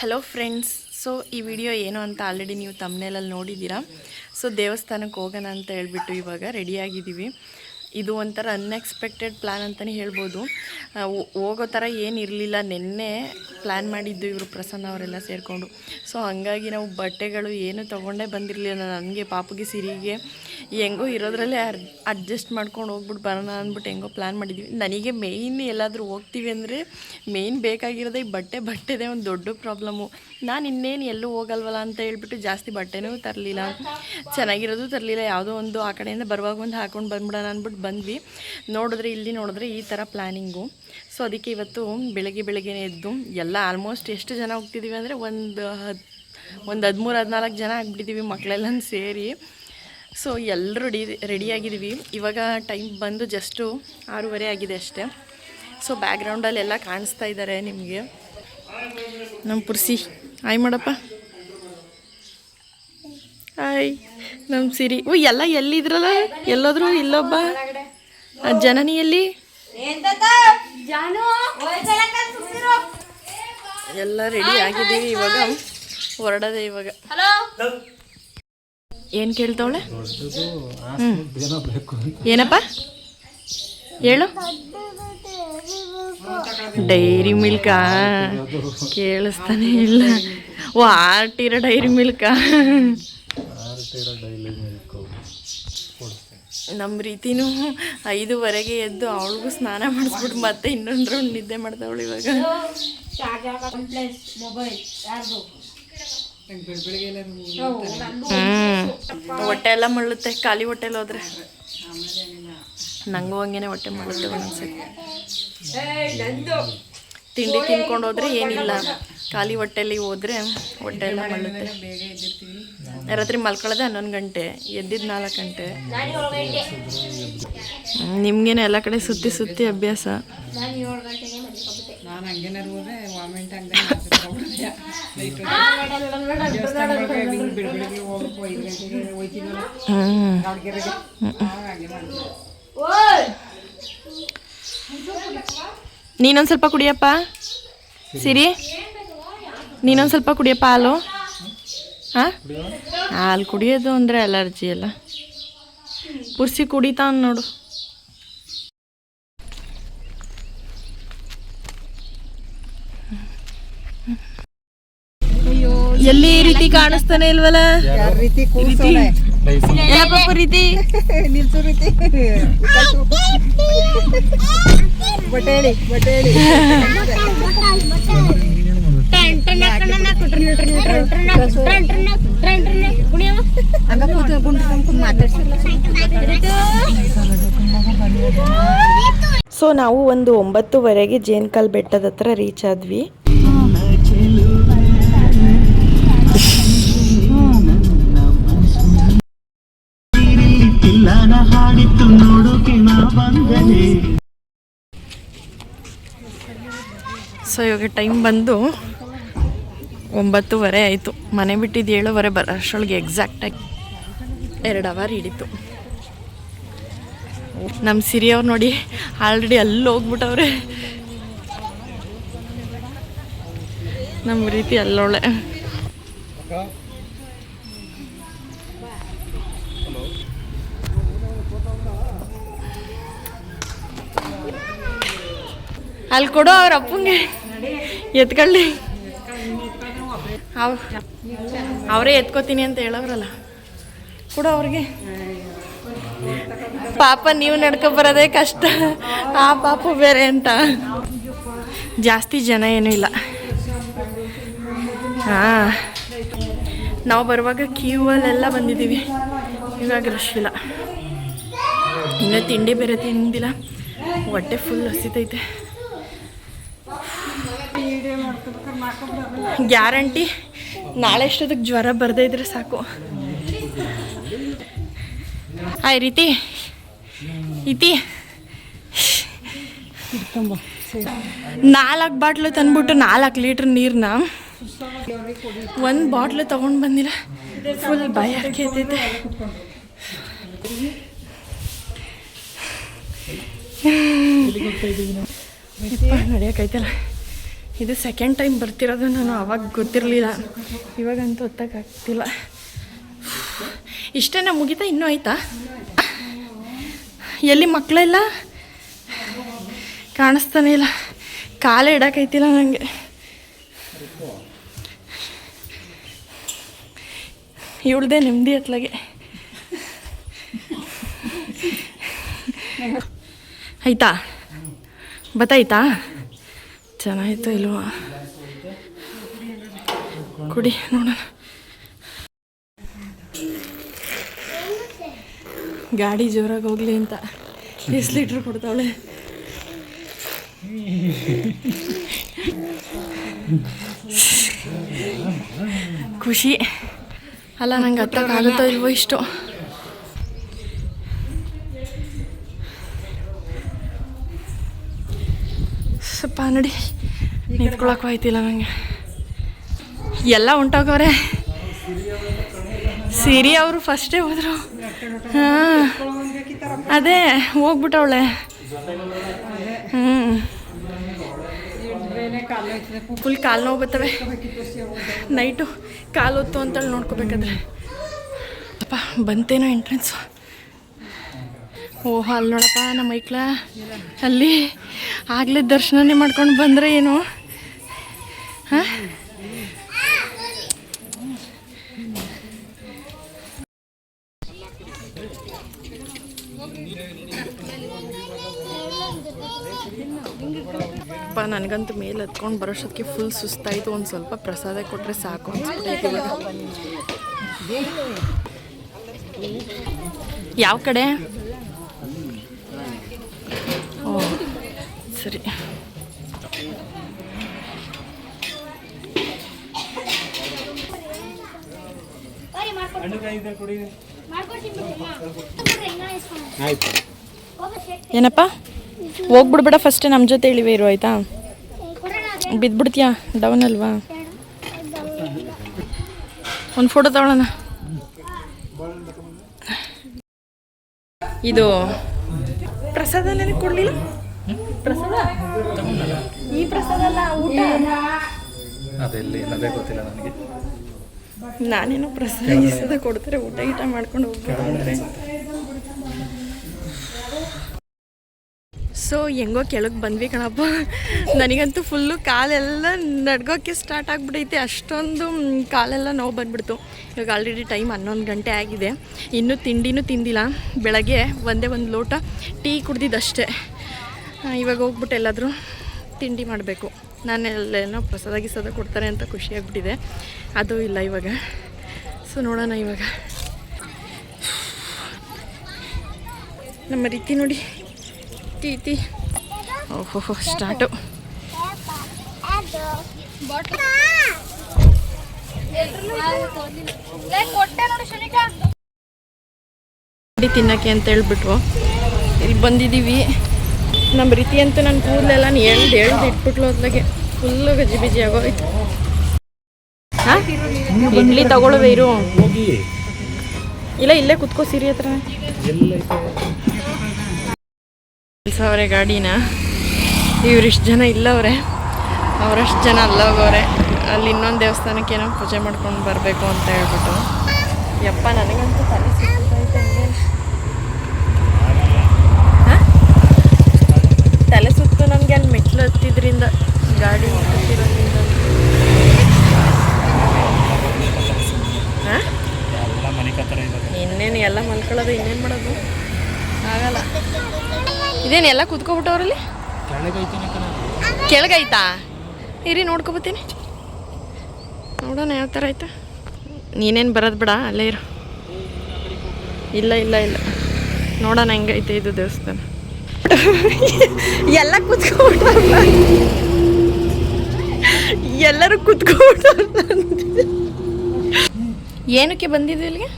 Hello friends. So ಈ video ಏನು ಅಂತ ಆಲ್ರೆಡಿ ನೀವು ತಮ್ನೇಲಲ್ಲಿ ನೋಡಿದ್ದೀರಾ. ಸೊ ದೇವಸ್ಥಾನಕ್ಕೆ ಹೋಗೋಣ ಅಂತ ಹೇಳ್ಬಿಟ್ಟು ಇವಾಗ ರೆಡಿಯಾಗಿದ್ದೀವಿ. ಇದು ಒಂಥರ ಅನ್ಎಕ್ಸ್ಪೆಕ್ಟೆಡ್ ಪ್ಲ್ಯಾನ್ ಅಂತಲೇ ಹೇಳ್ಬೋದು. ಹೋಗೋ ಥರ ಏನಿರಲಿಲ್ಲ. ನಿನ್ನೆ ಪ್ಲ್ಯಾನ್ ಮಾಡಿದ್ದು ಇವರು ಪ್ರಸನ್ನ ಅವರೆಲ್ಲ ಸೇರಿಕೊಂಡು. ಸೊ ಹಾಗಾಗಿ ನಾವು ಬಟ್ಟೆಗಳು ಏನು ತೊಗೊಂಡೇ ಬಂದಿರಲಿಲ್ಲ. ನನಗೆ ಪಾಪುಗೆ ಸಿರಿಗೆ ಹೆಂಗೋ ಇರೋದ್ರಲ್ಲೇ ಅಡ್ಜಸ್ಟ್ ಮಾಡ್ಕೊಂಡು ಹೋಗ್ಬಿಟ್ಟು ಬರೋಣ ಅಂದ್ಬಿಟ್ಟು ಹೆಂಗೋ ಪ್ಲ್ಯಾನ್ ಮಾಡಿದ್ದೀವಿ. ನನಗೆ ಮೇಯ್ನ್ ಎಲ್ಲಾದರೂ ಹೋಗ್ತೀವಿ ಅಂದರೆ ಮೇಯ್ನ್ ಬೇಕಾಗಿರೋದೇ ಈ ಬಟ್ಟೆದೇ ಒಂದು ದೊಡ್ಡ ಪ್ರಾಬ್ಲಮ್ಮು. ನಾನು ಇನ್ನೇನು ಎಲ್ಲೂ ಹೋಗಲ್ವಲ್ಲ ಅಂತ ಹೇಳ್ಬಿಟ್ಟು ಜಾಸ್ತಿ ಬಟ್ಟೆನೂ ತರಲಿಲ್ಲ, ಚೆನ್ನಾಗಿರೋದು ತರಲಿಲ್ಲ. ಯಾವುದೋ ಒಂದು ಆ ಕಡೆಯಿಂದ ಬರುವಾಗ ಒಂದು ಹಾಕ್ಕೊಂಡು ಬಂದ್ಬಿಡೋಣ ಅಂದ್ಬಿಟ್ಟು ಬಂದ್ವಿ. ಇಲ್ಲಿ ನೋಡಿದ್ರೆ ಈ ಥರ ಪ್ಲ್ಯಾನಿಂಗು. ಸೊ ಅದಕ್ಕೆ ಇವತ್ತು ಬೆಳಗ್ಗೆ ಎದ್ದು ಎಲ್ಲ ಆಲ್ಮೋಸ್ಟ್ ಎಷ್ಟು ಜನ ಹೋಗ್ತಿದ್ದೀವಿ ಅಂದರೆ ಒಂದು 13-14 ಜನ ಆಗಿಬಿಟ್ಟಿದ್ದೀವಿ ಮಕ್ಕಳೆಲ್ಲ ಸೇರಿ. ಸೊ ಎಲ್ಲರೂ ರೆಡಿಯಾಗಿದ್ದೀವಿ. ಇವಾಗ ಟೈಮ್ ಬಂದು ಜಸ್ಟು 6:30 ಆಗಿದೆ ಅಷ್ಟೇ. ಸೊ ಬ್ಯಾಕ್ಗ್ರೌಂಡಲ್ಲೆಲ್ಲ ಕಾಣಿಸ್ತಾ ಇದ್ದಾರೆ ನಿಮಗೆ. ನಮ್ಮ ಪುರ್ಸಿ ಹಾಯ್ ಮಾಡಪ್ಪ. ಹಾಯ್ ನಮ್ಮ ಸಿರಿ. ಎಲ್ಲ ಎಲ್ಲಿದ್ರಲ್ಲ, ಎಲ್ಲೋದ್ರು ಇಲ್ಲೊಬ್ಬ ಜನನಿ ಎಲ್ಲಿ? ಎಲ್ಲ ರೆಡಿ ಆಗಿದ್ದೀವಿ. ಇವಾಗ ಹೊರಡದೆ. ಇವಾಗ ಏನು ಕೇಳ್ತಾವಳೆ? ಏನಪ್ಪ ಹೇಳು. ಡೈರಿ ಮಿಲ್ಕಾ? ಕೇಳಿಸ್ತಾನೆ ಇಲ್ಲ. ಓ ಆರ್ಟಿರೋ ಡೈರಿ ಮಿಲ್ಕಾ? ನಮ್ಮ ರೀತಿನೂ 5:30 ಎದ್ದು ಅವಳಿಗೂ ಸ್ನಾನ ಮಾಡಿಸ್ಬಿಟ್ಟು ಮತ್ತೆ ಇನ್ನೊಂದು ರೌಂಡ್ ನಿದ್ದೆ ಮಾಡ್ತಾವಳು ಇವಾಗ. ಹೊಟ್ಟೆ ಎಲ್ಲ ಮಳ್ಳುತ್ತೆ ಖಾಲಿ ಹೊಟ್ಟೆಲಿ ಹೋದ್ರೆ. ನಂಗೂ ಹಂಗೇನೆ ಹೊಟ್ಟೆ ಮಾಡುತ್ತೆ ಒಂದೊಂದ್ಸರಿ. ತಿಂಡಿ ತಿನ್ಕೊಂಡು ಹೋದ್ರೆ ಏನಿಲ್ಲ, ಖಾಲಿ ಹೊಟ್ಟೆಲಿ ಹೋದರೆ ಹೊಟ್ಟೆ ಎಲ್ಲ ಮಳ್ಳುತ್ತೆ. ರಾತ್ರಿ ಮಲ್ಕೊಳ್ಳೋದೆ 11 ಗಂಟೆ, ಎದ್ದಿದ್ದು 4 ಗಂಟೆ. ನಿಮ್ಗೇನೆ ಎಲ್ಲ ಕಡೆ ಸುತ್ತಿ ಅಭ್ಯಾಸ. ನೀನೊಂದು ಸ್ವಲ್ಪ ಕುಡಿಯಪ್ಪ ಸಿರಿ, ನೀನೊಂದು ಸ್ವಲ್ಪ ಕುಡಿಯಪ್ಪ ಹಾಲು. ಹಾಲು ಕುಡಿಯೋದು ಅಂದರೆ ಅಲರ್ಜಿ ಅಲ್ಲ. ಪುರ್ಸಿ ಕುಡಿತಾವ ನೋಡು. ಎಲ್ಲಿ ರೀತಿ ಕಾಣಿಸ್ತಾನೆ ಇಲ್ವಲ್ಲ? ರೀತಿ ಬಟೇಳಿ ಸೊ ನಾವು ಒಂದು 9:30 ಜೇನ್ಕಲ್ ಬೆಟ್ಟದ ಹತ್ರ ರೀಚ್ ಆದ್ವಿ. ಸೊ ಇವಾಗ ಟೈಮ್ ಬಂದು 9:30 ಆಯಿತು. ಮನೆ ಬಿಟ್ಟಿದ್ದು 7:30 ಬರೋಷ್ಟೊಳಗೆ ಎಕ್ಸಾಕ್ಟಾಗಿ 2 ಅವರ್ ಹಿಡಿತು. ನಮ್ಮ ಸಿರಿಯವ್ರು ನೋಡಿ ಆಲ್ರೆಡಿ ಅಲ್ಲಿ ಹೋಗ್ಬಿಟ್ಟವ್ರೆ. ನಮ್ಮ ರೀತಿ ಅಲ್ಲೋಳೆ. ಅಲ್ಲಿ ಕೊಡು ಅವ್ರ ಅಪ್ಪಂಗೆ ಎತ್ಕೊಳ್ಳಿ. ಅವರೇ ಎತ್ಕೋತೀನಿ ಅಂತ ಹೇಳೋರಲ್ಲ, ಕೊಡು ಅವ್ರಿಗೆ. ಪಾಪ ನೀವು ನಡ್ಕೊಬರೋದೇ ಕಷ್ಟ, ಆ ಪಾಪ ಬೇರೆ ಅಂತ. ಜಾಸ್ತಿ ಜನ ಏನೂ ಇಲ್ಲ. ನಾವು ಬರುವಾಗ ಕ್ಯೂವಲ್ಲೆಲ್ಲ ಬಂದಿದ್ದೀವಿ. ಇವಾಗ ರಶ್ ಇಲ್ಲ. ಇನ್ನೂ ತಿಂಡಿ ಬೇರೆ ತಿಂದಿಲ್ಲ, ಹೊಟ್ಟೆ ಫುಲ್ ಹಸಿತೈತೆ. ಗ್ಯಾರಂಟಿ ನಾಳೆ ಎಷ್ಟೊತ್ತಿಗೆ ಜ್ವರ ಬರದೇ ಇದ್ರೆ ಸಾಕು. ಹಾಯ್ ರೀತಿ 4 ಬಾಟ್ಲು ತಂದ್ಬಿಟ್ಟು 4 ಲೀಟ್ರ್ ನೀರನ್ನ 1 ಬಾಟ್ಲು ತೊಗೊಂಡು ಬಂದಿಲ್ಲ. ಫುಲ್ ಭಯ ಕೇತೈತೆ. ನಡೆಯೋಕೈತಲ್ಲ. ಇದು ಸೆಕೆಂಡ್ ಟೈಮ್ ಬರ್ತಿರೋದು, ನಾನು ಅವಾಗ ಗೊತ್ತಿರಲಿಲ್ಲ, ಇವಾಗಂತೂ ಗೊತ್ತಾಗ್ತಿಲ್ಲ. ಇಷ್ಟೇನ ಮುಗಿತಾ ಇನ್ನೂ ಆಯ್ತಾ? ಎಲ್ಲಿ ಮಕ್ಕಳೆಲ್ಲ ಕಾಣಿಸ್ತಾನೆ ಇಲ್ಲ, ಕಾಲೇ ಇಡೋಕ್ಕೈತಿಲ್ಲ ನನಗೆ. ಇವಳ್ದೆ ನೆಮ್ಮದಿ ಅತ್ಲಾಗೆ ಆಯ್ತಾ? ಬತ್ತಾಯ್ತಾ? ಚೆನ್ನಾಯ್ತು ಇಲ್ವಾ? ಕುಡಿ ನೋಡೋಣ. ಗಾಡಿ ಜೋರಾಗಿ ಹೋಗ್ಲಿ ಅಂತ ಎಷ್ಟು ಲೀಟ್ರ್ ಕೊಡ್ತಾವಳೆ. ಖುಷಿ ಅಲ್ಲ, ನಂಗೆ ಹತ್ತಕ್ಕಾಗುತ್ತೋ ಇಲ್ವೋ ಇಷ್ಟು. ಸ್ವಲ್ಪ ನೋಡಿ, ನಿಂತ್ಕೊಳಕ್ಕೂ ಆಯ್ತಿಲ್ಲ ನನಗೆ. ಎಲ್ಲ ಹೊಂಟೋಗವ್ರೆ. ಸಿರಿ ಅವರು ಫಸ್ಟೇ ಹೋದರು. ಹಾಂ ಅದೇ ಹೋಗ್ಬಿಟ್ಟವಳೆ. ಫುಲ್ ಕಾಲು ನೋವು ಬರ್ತವೆ ನೈಟು, ಕಾಲು ಹೊತ್ತು ಅಂತೇಳಿ ನೋಡ್ಕೋಬೇಕಾದ್ರೆ. ಅಪ್ಪ ಬಂತೇನೋ ಎಂಟ್ರೆನ್ಸು. ಓಹೋ ಅಲ್ಲಿ ನೋಡಪ್ಪ ನಮ್ಮ ಐಕ್ಳ, ಅಲ್ಲಿ ಆಗಲೇ ದರ್ಶನನೇ ಮಾಡ್ಕೊಂಡು ಬಂದರೆ ಏನು. ಹಾಂ ಅಪ್ಪ ನನಗಂತೂ ಮೇಲೆ ಹತ್ಕೊಂಡು ಬರೋಷ್ಟೊತ್ತಿಗೆ ಫುಲ್ ಸುಸ್ತಾಯಿತು. ಒಂದು ಸ್ವಲ್ಪ ಪ್ರಸಾದ ಕೊಟ್ಟರೆ ಸಾಕು ಅನ್ಸ್ಬಿಟ್ಟೈತೆ ಇವಾಗ. ಯಾವ ಕಡೆ? ಓ ಸರಿ. ಏನಪ್ಪ ಹೋಗ್ಬಿಡ್ಬೇಡ, ಫಸ್ಟೇ ನಮ್ಮ ಜೊತೆ ಇಳಿವೆ ಇರು ಆಯಿತಾ? ಬಿದ್ದುಬಿಡ್ತೀಯಾ, ಡೌನ್ ಅಲ್ವಾ? ಒಂದು ಫೋಟೋ ತಗೊಳ್ಳೋಣ. ಇದು ಪ್ರಸಾದ ನನಗೆ ಕೊಡಲಿಲ್ಲ. ಪ್ರಸಾದ ಈ ಪ್ರಸಾದ ಅಲ್ಲ, ಊಟ. ನಾನೇನೋ ಪ್ರಸಾದ ಕೊಡ್ತಾರೆ, ಊಟ ಗೀಟ ಮಾಡ್ಕೊಂಡು ಹೋಗ್ತಾರೆ. ಸೊ ಹೆಂಗೋ ಕೆಳಗೆ ಬಂದ್ವಿ ಕಣಪ್ಪ. ನನಗಂತೂ ಫುಲ್ಲು ಕಾಲೆಲ್ಲ ನಡ್ಗೋಕ್ಕೆ ಸ್ಟಾರ್ಟ್ ಆಗಿಬಿಟ್ಟೈತೆ, ಅಷ್ಟೊಂದು ಕಾಲೆಲ್ಲ ನೋವು ಬಂದುಬಿಡ್ತು. ಇವಾಗ ಆಲ್ರೆಡಿ ಟೈಮ್ 11 ಗಂಟೆ ಆಗಿದೆ, ಇನ್ನೂ ತಿಂಡಿನೂ ತಿಂದಿಲ್ಲ. ಬೆಳಗ್ಗೆ ಒಂದೇ ಒಂದು ಲೋಟ ಟೀ ಕುಡ್ದಿದ್ದಷ್ಟೇ. ಇವಾಗ ಹೋಗ್ಬಿಟ್ಟು ಎಲ್ಲಾದರೂ ತಿಂಡಿ ಮಾಡಬೇಕು. ನಾನೆಲ್ಲೇನೋ ಪ್ರಸಾದ ಗಿಸಾದ ಕೊಡ್ತಾರೆ ಅಂತ ಖುಷಿಯಾಗ್ಬಿಟ್ಟಿದೆ, ಅದು ಇಲ್ಲ ಇವಾಗ. ಸೊ ನೋಡೋಣ ಇವಾಗ. ನಮ್ಮ ರೀತಿ ನೋಡಿ, ಟೀ ಓಹೋ ಸ್ಟಾರ್ಟು. ತಿನ್ನಕ್ಕೆ ಅಂತ ಹೇಳ್ಬಿಟ್ರು ಇಲ್ಲಿ ಬಂದಿದ್ದೀವಿ. ನಮ್ಮ ರೀತಿ ಅಂತೂ ನನ್ನ ಕೂದಲೆಲ್ಲ ಎಳ್ದು ಇಟ್ಬಿಟ್ಲು, ಅದ್ಲಾಗೆ ಫುಲ್ಲು ಗಜಿ ಬಿಜಿ ಆಗೋಯ್ತು. ಹಾಂ ಇಡ್ಲಿ ತಗೊಳ್ಳುವೆ ಇರು. ಇಲ್ಲ ಇಲ್ಲೇ ಕುತ್ಕೋ ಸಿರಿ ಹತ್ರ. ನಿಲ್ಸವ್ರೆ ಗಾಡಿನ. ಇವರಿಷ್ಟು ಜನ ಇಲ್ಲವ್ರೆ, ಅವರಷ್ಟು ಜನ ಅಲ್ಲೋಗವ್ರೆ. ಅಲ್ಲಿ ಇನ್ನೊಂದು ದೇವಸ್ಥಾನಕ್ಕೆ ಏನೋ ಪೂಜೆ ಮಾಡ್ಕೊಂಡು ಬರಬೇಕು ಅಂತ ಹೇಳ್ಬಿಟ್ಟು. ಯಪ್ಪ ನನಗಂತೂ ತಲೆ ಸುತ್ತೈತೆ. ಹಾಂ ತಲೆ ಸುತ್ತು ನನಗೆ ಅಲ್ಲಿ ಮೆಟ್ಲು ಹತ್ತಿದ್ರಿಂದ, ಗಾಡಿ ಹತ್ತಿರೋದ್ರಿಂದ. ಹಾಂ ಇನ್ನೇನು ಎಲ್ಲ ಮಲ್ಕೊಳ್ಳೋದು, ಇನ್ನೇನು ಮಾಡೋದು ಆಗಲ್ಲ. ಇದೇನು ಎಲ್ಲ ಕೂತ್ಕೊಬಿಟ್ಟವ್ರಲ್ಲಿ? ಕೆಳಗೈತಾ? ಇರಿ ನೋಡ್ಕೊಬತ್ತೀನಿ, ನೋಡೋಣ ಯಾವ ಥರ ಆಯ್ತಾ. ನೀನೇನು ಬರೋದು ಬೇಡ, ಅಲ್ಲೇ ಇರು. ಇಲ್ಲ ಇಲ್ಲ ಇಲ್ಲ ನೋಡೋಣ ಹೆಂಗೈತೆ ಇದು ದೇವಸ್ಥಾನ. ಎಲ್ಲ ಕೂತ್ಕೊಬಿಟ್ಟ, ಎಲ್ಲರೂ ಕೂತ್ಕೊಬಿಟ್ಟ. ಏನಕ್ಕೆ ಬಂದಿದ್ದು ಇಲ್ಲಿಗೆ?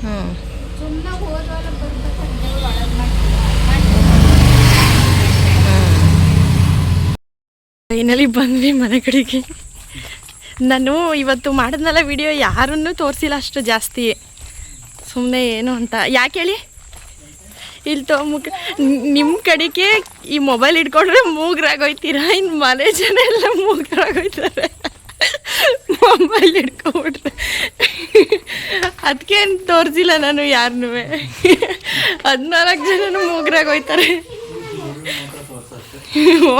ಹಾಂ ಫೈನಲಿ ಬಂದ್ವಿ ಮನೆ ಕಡೆಗೆ. ನಾನು ಇವತ್ತು ಮಾಡಿದ್ನಲ್ಲ ವಿಡಿಯೋ, ಯಾರನ್ನೂ ತೋರಿಸಿಲ್ಲ ಅಷ್ಟು ಜಾಸ್ತಿ, ಸುಮ್ಮನೆ ಏನು ಅಂತ. ಯಾಕೆ ಹೇಳಿ, ಇಲ್ಲಿ ಮುಖ ನಿಮ್ಮ ಕಡೆಗೆ ಈ ಮೊಬೈಲ್ ಇಟ್ಕೊಂಡ್ರೆ ಮೂಗ್ರಾಗೋಯ್ತೀರಾ, ಇನ್ನು ಮನೆ ಜನ ಎಲ್ಲ ಮೂಗ್ರಾಗೋಯ್ತಾರೆ ಮೊಬೈಲ್ ಹಿಡ್ಕೊಬಿಟ್ರೆ. ಅದಕ್ಕೆ ತೋರಿಸಿಲ್ಲ ನಾನು ಯಾರನ್ನೂ. 14 ಜನನು ಮೂಗ್ರಾಗೋಯ್ತಾರೆ. ಓ